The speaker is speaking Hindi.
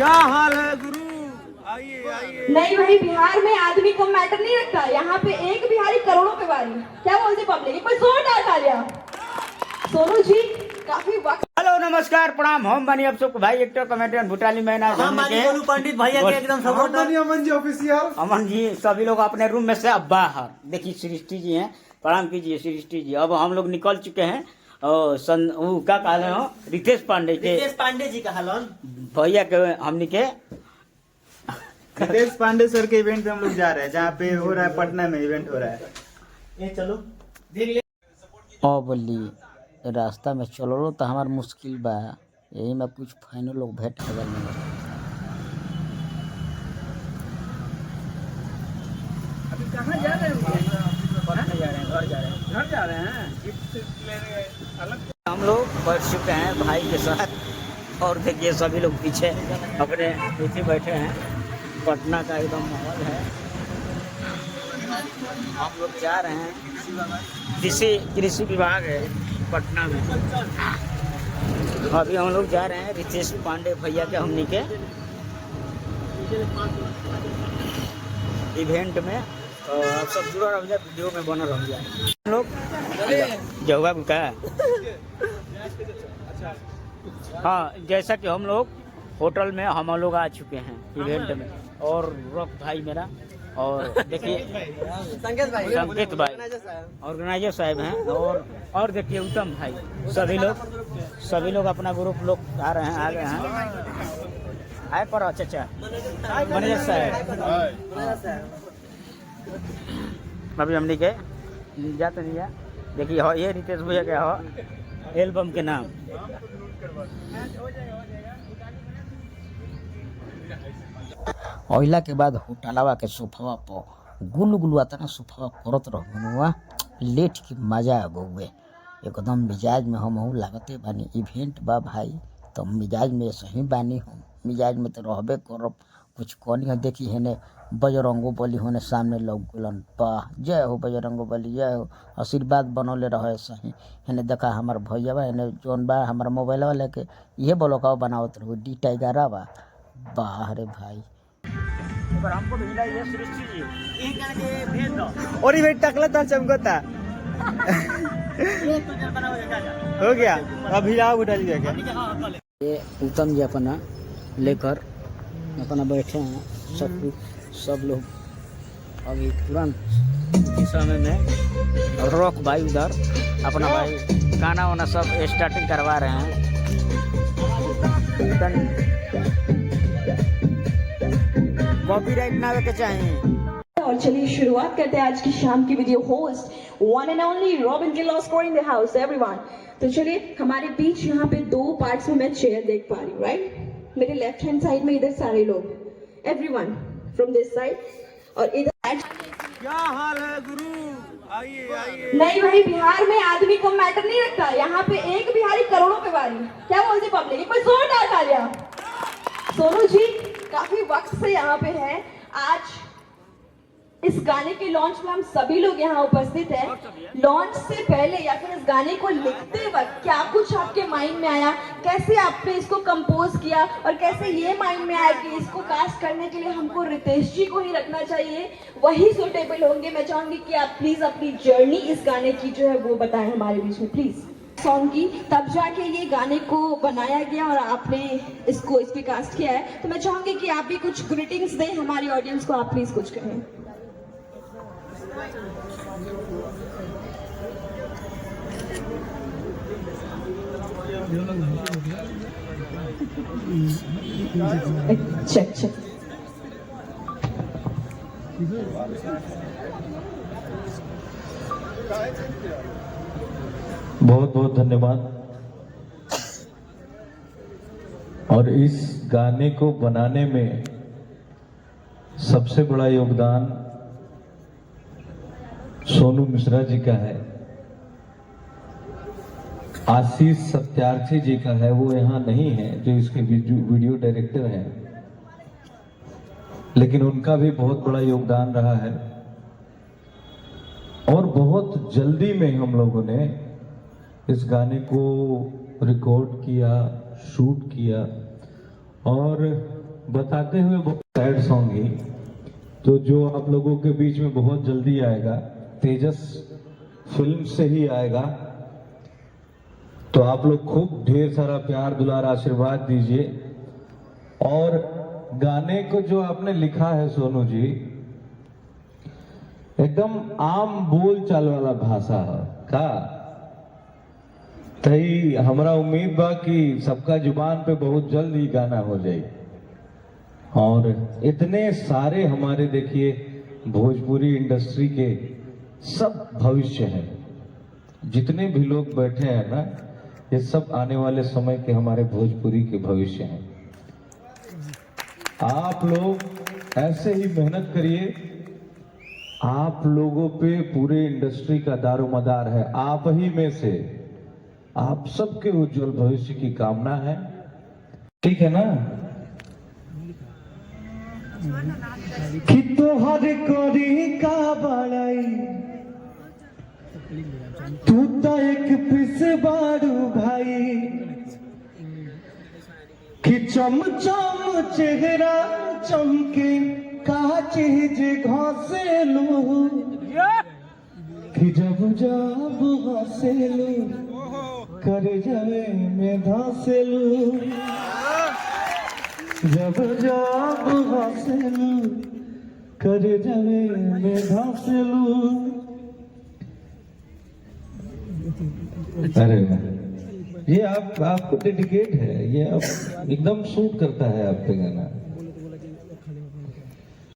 क्या हाल है गुरु? आइए आइए। नहीं भाई, बिहार में आदमी कम मैटर नहीं रखता। यहाँ पे एक बिहारी करोड़ों पे वारी। क्या बोलते पब्लिक? कोई जोरदार तालियां। सोनू जी काफी वक्त। हेलो नमस्कार प्रणाम। हम बनी आप सबको भाई एक्टर कमेडियन भूटाली मैना पंडित भैया के एकदम सपोर्ट। अमन जी ऑफिशियल। अमन जी सभी लोग अपने रूम में से अब बाहर। देखिए सृष्टि जी हैं, प्रणाम कीजिए सृष्टि जी। अब हम लोग निकल चुके हैं क्या कहले हो रितेश पांडे जी का हलन भैया के हमनी के रितेश पांडे सर के इवेंट पे हम लोग जा रहे हैं, जहाँ पे हो रहा है पटना में इवेंट हो रहा है। ये चलो ओ बोली रास्ता में चलो तो हमार मुश्किल बा। यही में कुछ फाइनल लोग भेंट कर अभी कहाँ जा रहे हैं? घर जा रहे हैं। हम लोग बैठ चुके हैं भाई के साथ और देखिए सभी लोग पीछे अपने पीछे बैठे हैं। पटना का एकदम माहौल है। हम लोग जा रहे हैं कृषि विभाग है पटना में। अभी हम लोग जा रहे हैं रितेश पांडे भैया के हमनी के इवेंट में। तो आप सब जुड़ा रहिए, वीडियो में बना रहिए। हम लोग जहुआ का हाँ, जैसा कि हम लोग होटल में हम लोग आ चुके हैं इवेंट में। और रॉक भाई मेरा और देखिए संकेत भाई ऑर्गेनाइजर साहब हैं। और देखिए उत्तम भाई, सभी लोग अपना ग्रुप लोग आ रहे हैं, आ गए हैं। आए पर चाचा मैनेजर साहब अभी हमने के जाते नहीं है। देखिए हो ये रितेश भैया क्या हो एल्बम के नाम। ओइला के बाद होटलवा के सोफावा पर गुलू गुलू आता ना सोफावा करत रहुआ लेट के मजा आ गए एकदम मिजाज में। हम लागते बानी इवेंट बा भाई, तो मिजाज में सही बानी। हम मिजाज में तो रहबे करब। कुछ कौन है देखी है ने बजरंगो बली होने सामने लौकलन। वाह जय हो बजरंगो बली, जय हो। आशीर्वाद बनौले रहे सही। हेने देखा हमार भैया बा, हेने जोन बा हमारा मोबाइल वाले के ये ब्लॉकवा बनावत रहो डी टाइगरा बा। वाह रे भाई हमको भेजा ये सृष्टि जी एक करके भेज दो। और इवेंट टकला था चमकता हो गया। अभी आओ उठा लिया क्या? ये उत्तम जी अपना लेकर अपना बैठे हैं। सब लोग अभी तुरंत इस समय में रॉक भाई उधर अपना भाई गाना वाना सब स्टार्टिंग करवा रहे हैं। कॉपीराइट ना आवे के चाहिए। और चलिए शुरुआत करते हैं आज की शाम की video host one and only robin Kirloskar in the house everyone. तो चलिए हमारे बीच यहाँ पे दो पार्ट्स में मैं चेयर देख पा रही हूँ, राइट? मेरे लेफ्ट हैंड साइड में इधर सारे लोग, एवरीवन फ्रॉम दिस साइड, और इधर क्या हाल है गुरु? आइए आइए। नहीं भाई, बिहार में आदमी कम मैटर नहीं रखता। यहाँ पे एक बिहारी करोड़ों पे वारी। क्या बोलते पब्लिक? कोई जोरदार तालियां। सोनू जी काफी वक्त से यहाँ पे है। आज इस गाने के लॉन्च में हम सभी लोग यहाँ उपस्थित हैं। लॉन्च से पहले या फिर इस गाने को लिखते वक्त क्या कुछ आपके माइंड में आया? कैसे आपने इसको कंपोज किया और कैसे ये माइंड में आया कि इसको कास्ट करने के लिए हमको रितेश जी को ही रखना चाहिए, वही सुटेबल होंगे? मैं चाहूंगी कि आप प्लीज अपनी जर्नी इस गाने की जो है वो बताएं हमारे बीच में प्लीज। सॉन्ग की तब जाके ये गाने को बनाया गया और आपने इसको इस पे कास्ट किया है। तो मैं चाहूंगी कि आप भी कुछ ग्रीटिंग्स दें हमारी ऑडियंस को। आप प्लीज कुछ कहें। अच्छा बहुत बहुत धन्यवाद। और इस गाने को बनाने में सबसे बड़ा योगदान सोनू मिश्रा जी का है, आशीष सत्यार्थी जी का है। वो यहाँ नहीं है जो इसके वीडियो डायरेक्टर हैं, लेकिन उनका भी बहुत बड़ा योगदान रहा है। और बहुत जल्दी में हम लोगों ने इस गाने को रिकॉर्ड किया, शूट किया और बताते हुए बहुत सैड सॉन्ग ही, तो जो आप लोगों के बीच में बहुत जल्दी आएगा, तेजस फिल्म से ही आएगा। तो आप लोग खूब ढेर सारा प्यार दुलार आशीर्वाद दीजिए। और गाने को जो आपने लिखा है सोनू जी, एकदम आम बोल चाल वाला भाषा है का, तही हमरा उम्मीद बा कि सबका जुबान पे बहुत जल्द ही गाना हो जाए। और इतने सारे हमारे देखिए भोजपुरी इंडस्ट्री के सब भविष्य हैं, जितने भी लोग बैठे हैं ना, ये सब आने वाले समय के हमारे भोजपुरी के भविष्य हैं। आप लोग ऐसे ही मेहनत करिए, आप लोगों पे पूरे इंडस्ट्री का दारोमदार है, आप ही में से आप सबके उज्जवल भविष्य की कामना है, ठीक है ना। कि तोहर करी का बड़ाई, तू तो एक पिस बारू भाई, कि चमचम चेहरा चमके का चीज घसेलू, कि जब जब हंसेलू कर जावे में धसेलू, जब जब हंसेलू कर जावे में धसेलू। अरे ये आपको डेडिकेट है, ये आप एकदम सूट करता है आप पे गाना।